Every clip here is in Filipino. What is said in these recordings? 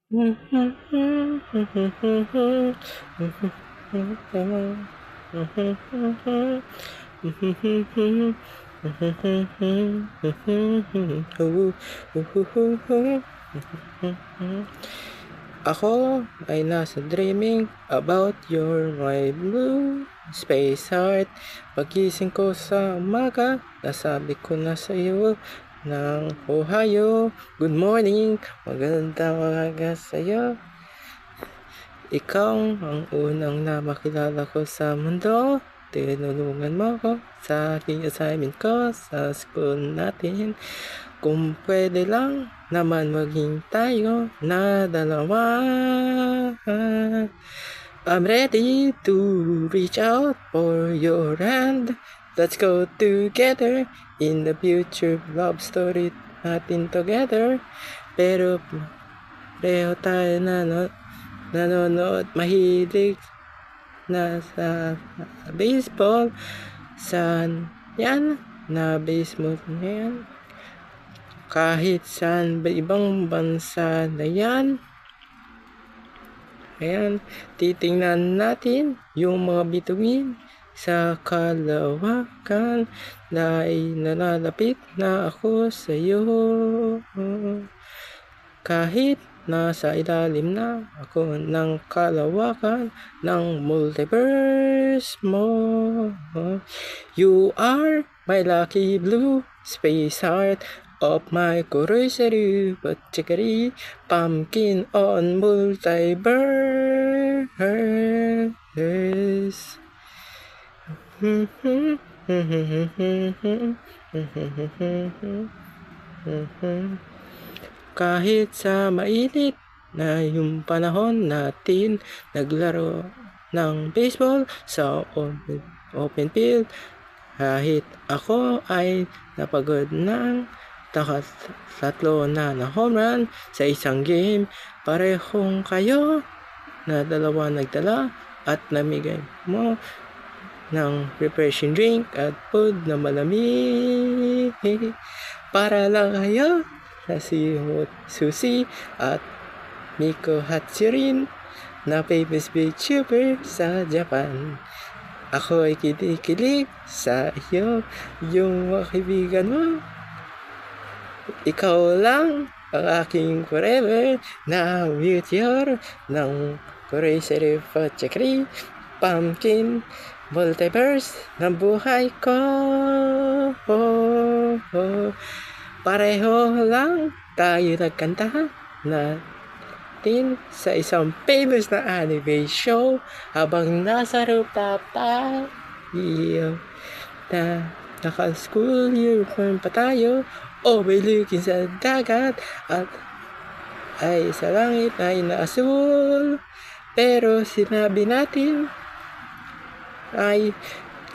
Ako ay nasa dreaming about your my blue space heart. Pagising ko sa umaga, nasabi ko na sa iyo ng Ohio. Good morning, magandang umaga sa iyo. Ikaw ang unang na makilala ko sa mundo. Tinulungan mo ko sa aking assignment ko sa school natin. Kung pwede lang naman maging tayo na dalawa. I'm ready to reach out for your hand. Let's go together in the future love story natin together. Pero pareho tayo nanonood, mahilig na sa baseball. Saan yan na baseball na yan? Kahit saan ba ibang bansa na yan. Ayan, titingnan natin yung mga bituin sa kalawakan. Dahil nalalapit na ako sa iyo. Kahit nasa ilalim na ako ng kalawakan ng multiverse mo. You are my lucky blue space heart of my curiosity, but chicory pumpkin on multiverse. Kahit sa mainit na yung panahon natin, naglaro ng baseball sa open field. Kahit ako ay napagod ng tatlo na home run sa isang game, parehong kayo na dalawa nagdala at namigay mo ng refreshing drink at food na malamig. Para lang kayo na si Susie at Miko Hatsurin na famous VTuber sa Japan. Ako ay kinikilig sa iyo, yung mga kaibigan mo. Ikaw lang ang aking forever na meteor ng Curiosity Pachakri Pumpkin Multiverse ng buhay ko. Pareho lang tayo nagkanta natin sa isang famous na anime show habang nasa rooftop tayo na naka-school uniform pa tayo overlooking sa dagat at ay sa langit ay naasul. Pero sinabi natin ay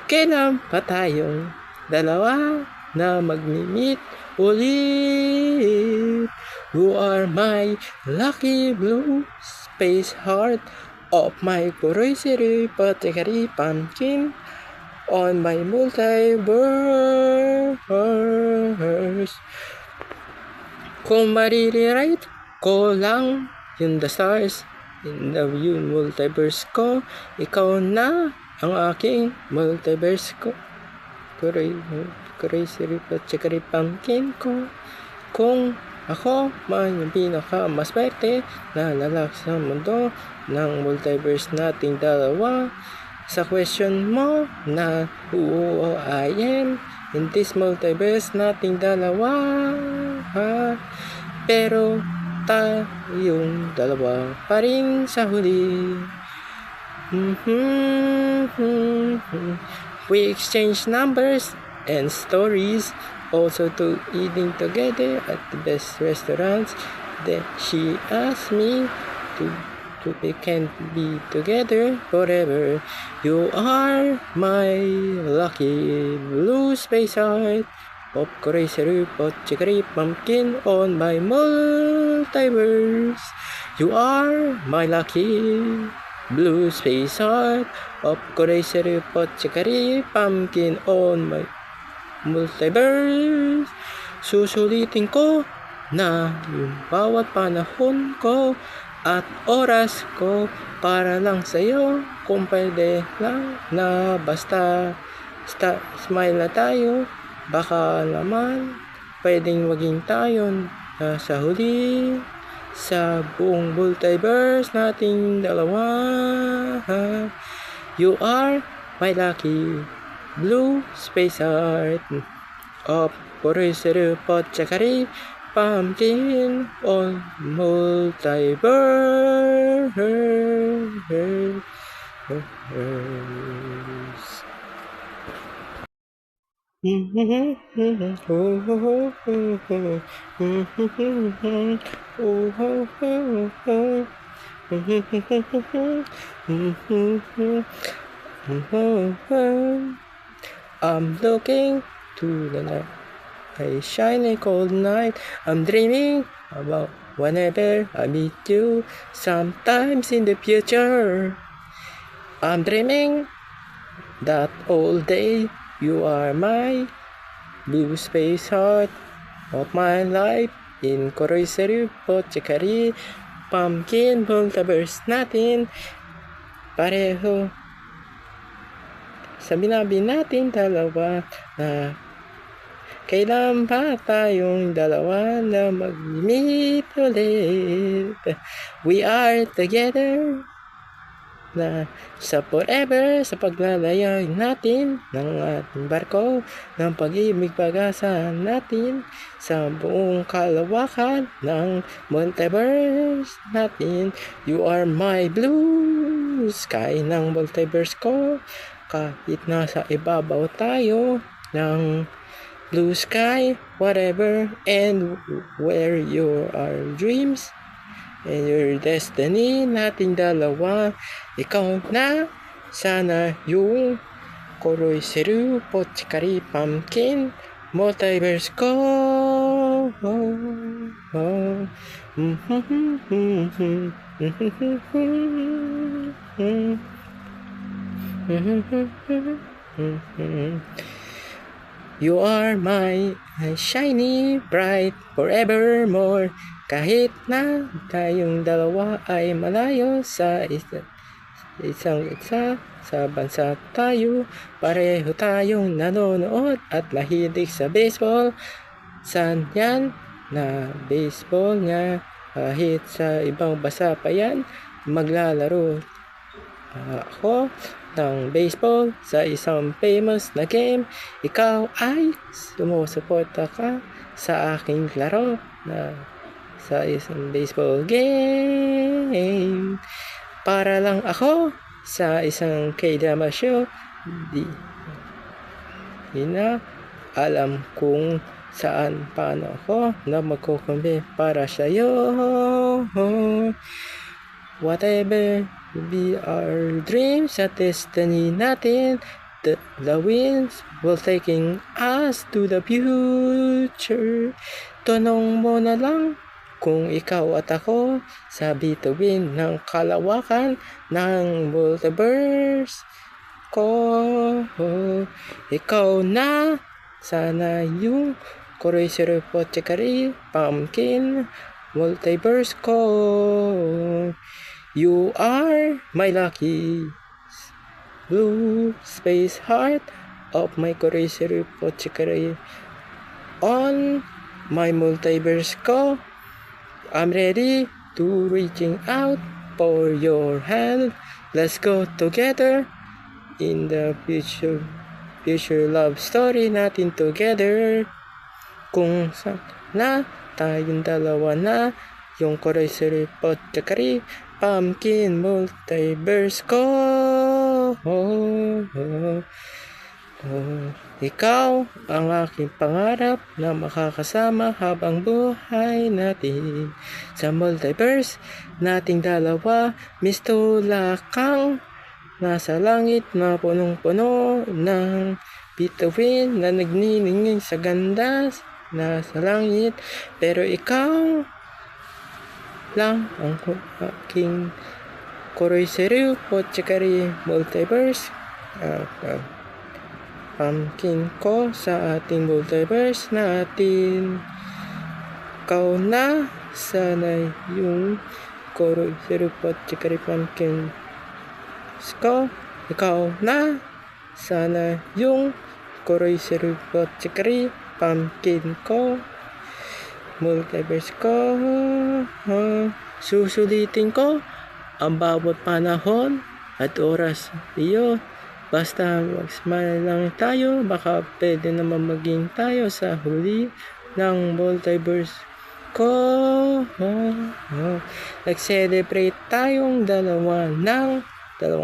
kailan pa tayong dalawa na magmi-meet ulit. You are my lucky blue space heart of my curiosity particularly pumpkin on my multiverse. Kung marirewrite ko lang yung the stars in the multiverse ko, ikaw na ang aking multiverse ko. Curiosity Pachakri Pumpkin ko. Kung ako man yung pinakamaswerte na lalaki sa mundo ng multiverse nating dalawa, sa question mo na who I am in this multiverse nating dalawa, pero tayong dalawa pa rin sa huli. We exchange numbers and stories, also to eating together at the best restaurants. Then she asked me to we can be together forever. You are my lucky blue space heart of Curiosity Pachakri Pumpkin on my multiverse. You are my lucky blue space heart of Curiosity Pachakri Pumpkin on my multiverse. Susulitin ko na yung bawat panahon ko at oras ko para lang sa'yo. Kung pwede lang na basta smile na tayo, baka naman pwedeng maging tayo na sa huli sa buong multiverse nating dalawa. You are my lucky blue space heart of Puriseru Potchakari Pumpkin on multiverse. I'm looking to the night, a shiny cold night. I'm dreaming about whenever I meet you, sometimes in the future. I'm dreaming that all day you are my blue space heart of my life. In Koroiseru, Potchakari, Pumpkin, multiverse natin. Pareho sa binabi natin dalawa na kailan ba tayong dalawa na mag-meet ulit? We are together na sa forever, sa paglalayag natin ng ating barko ng pag-ibig, pag-asa natin sa buong kalawakan ng multiverse natin. You are my blue sky ng multiverse ko. Kahit nasa ibabaw tayo ng blue sky, whatever and where your dreams and your destiny nating dalawa, ikaw na sana yung Koroiseru Potchakari Pumpkin multiverse ko. You are my shiny bright forevermore. Kahit na tayong dalawa ay malayo sa isang isa sa bansa tayo, pareho tayong nanonood at mahilig sa baseball. San yan na baseball nga? Kahit sa ibang bansa pa yan, maglalaro ako ng baseball sa isang famous na game. Ikaw ay sumusuporta ka sa aking laro na sa isang baseball game. Para lang ako sa isang K-drama show. Di na alam kung saan paano ako na magkukumbi para sa'yo. Whatever be our dreams at destiny natin, the winds will taking us to the future. Tanong mo na lang kung ikaw at ako sa bituin ng kalawakan ng multiverse ko. Ikaw na sana yung Koroiseru Potchakari Pumpkin multiverse ko. You are my lucky blue space heart of my Koroiseru Potchakari on my multiverse ko. I'm ready to reaching out for your hand. Let's go together in the future love story natin together. Kung saan na tayong dalawa na yung Koroiseru Potchakari Pumpkin multiverse ko. Ikaw ang aking pangarap na makakasama habang buhay natin sa multiverse nating dalawa. Mistula kang nasa langit na punong-puno ng bituin na nagniningning sa ganda nasa langit, pero ikaw lang ang aking Koroiseru Potchakari multiverse pumpkin ko sa ating multiverse natin. ikaw na sana yung koroy sirupot chikari pumpkin ko. Ikaw na sana yung koroy sirupot chikari pumpkin ko. Multiverse ko. Susulitin ko ang bawat panahon at oras iyo. Basta mag-smile lang tayo, baka pwede naman maging tayo sa huli ng multiverse ko. Nag-celebrate tayong dalawang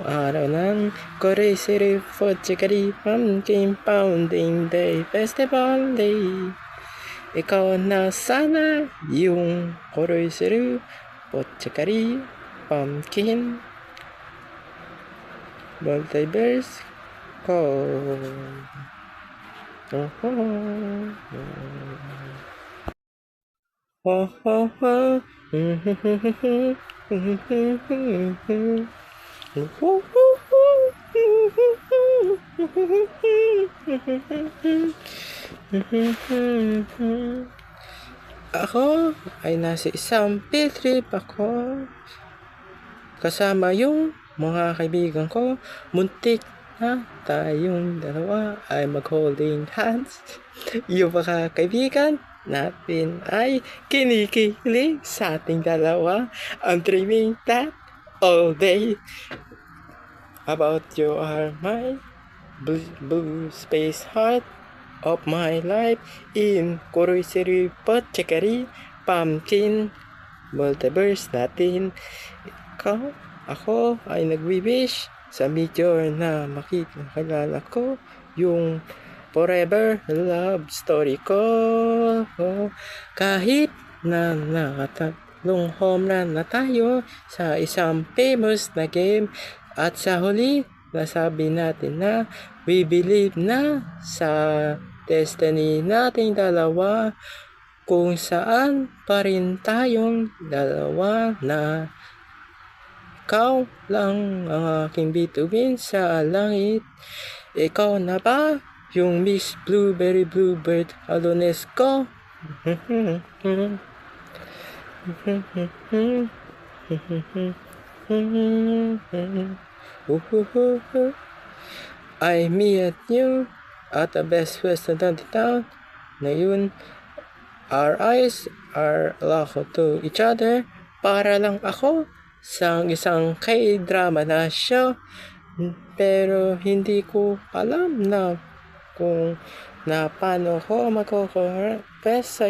araw ng Korea City Food Chikari Pumpkin Pounding Day Festival Day. Ikaw na sana yung Korea City Food Chikari Pumpkin Multiverse ko. Ako ay nasa isang field trip ako. Kasama yung mga kaibigan ko. Muntik na tayong dalawa ay mag-holding hands. Yung mga kaibigan natin ay kinikilig sa ating dalawa. I'm dreaming that all day about you are my blue space heart of my life in Korea City Pot Chikari Pumpkin Multiverse natin. Ako ay nagwi-wish sa major na makilala ko yung forever love story ko. Kahit na nakatatlong home run na tayo sa isang famous na game at sa huli nasabi natin na we believe na sa destiny nating dalawa kung saan pa rin tayong dalawa na ikaw lang ang aking bituin sa langit. Ikaw na ba yung Miss Blueberry Bluebird Alones ko? I met you at the Best Western town. Ngayon, our eyes are locked to each other. Para lang ako sa isang K-drama na show. Pero hindi ko alam na kung na paano ko magko-confess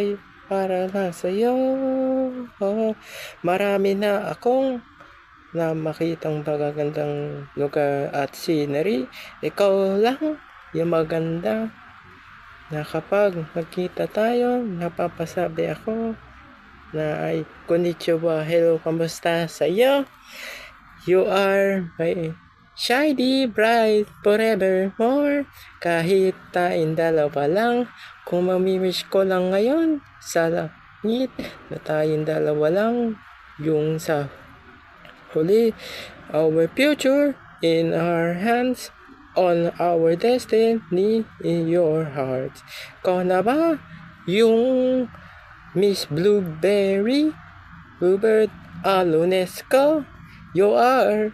para lang sa'yo. Marami na akong na makitang magagandang lugar at scenery. Ikaw lang yung maganda na kapag magkita tayo, napapasabi ako na ay konnichiwa, hello, kamusta sa'yo? You are my shiny bright forevermore. Kahit tayong dalawa lang, kung mamimiss ko lang ngayon sa langit na tayong dalawa lang yung sa huli. Our future in our hands, on our destiny in your heart. Ikaw na ba yung Miss Blueberry Bluebird Alones ko? You are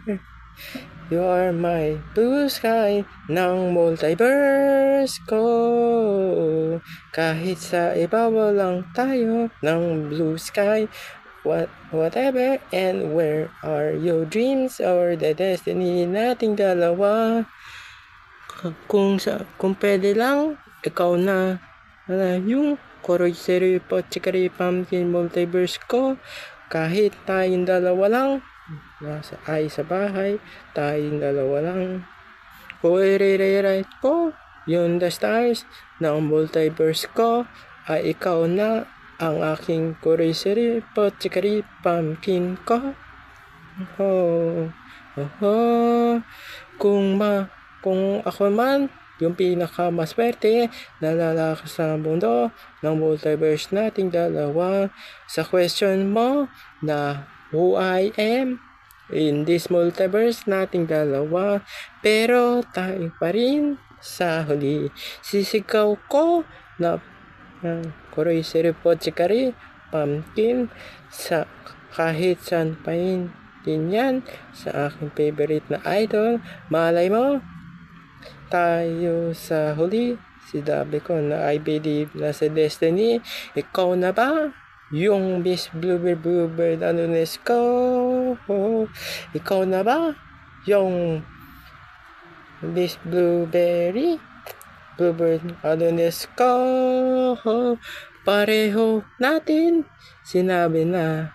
my blue sky ng multiverse ko. Kahit sa ibabaw lang tayo ng blue sky, whatever and where are your dreams or the destiny nating dalawa. Kung pwede lang, ikaw na yung Korea City Pot Chikari Pumpkin Multiverse ko. Kahit tayong dalawa lang, nasa sa bahay, tayong dalawa lang. Kung i-rewrite ko yung the stars ng multiverse ko, ay ikaw na ang aking Korea City Pot Chikari Pumpkin ko. Kung ako man yung pinakamaswerte na lalaki sa mundo ng multiverse nating dalawa, sa question mo na who I am in this multiverse nating dalawa, pero tayo pa rin sa huli. Sisigaw ko na Korea City Pot Chikari pumpkin sa kahit saan pa din yan sa aking favorite na idol. Malay mo, tayo sa huli. Sinabi ko na I believe na sa destiny. Ikaw na ba? Yung Miss Bluebird Alunes ko. Ikaw na ba? Yung Miss Blueberry Bluebird Alunes ko. Pareho natin sinabi na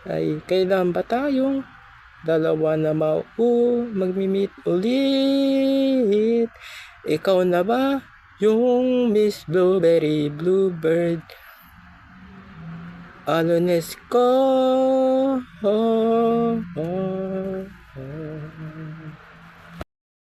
ay kailan ba tayong dalawa na magmi-meet ulit? Ikaw na ba yung Miss Bluebird Alunes ko?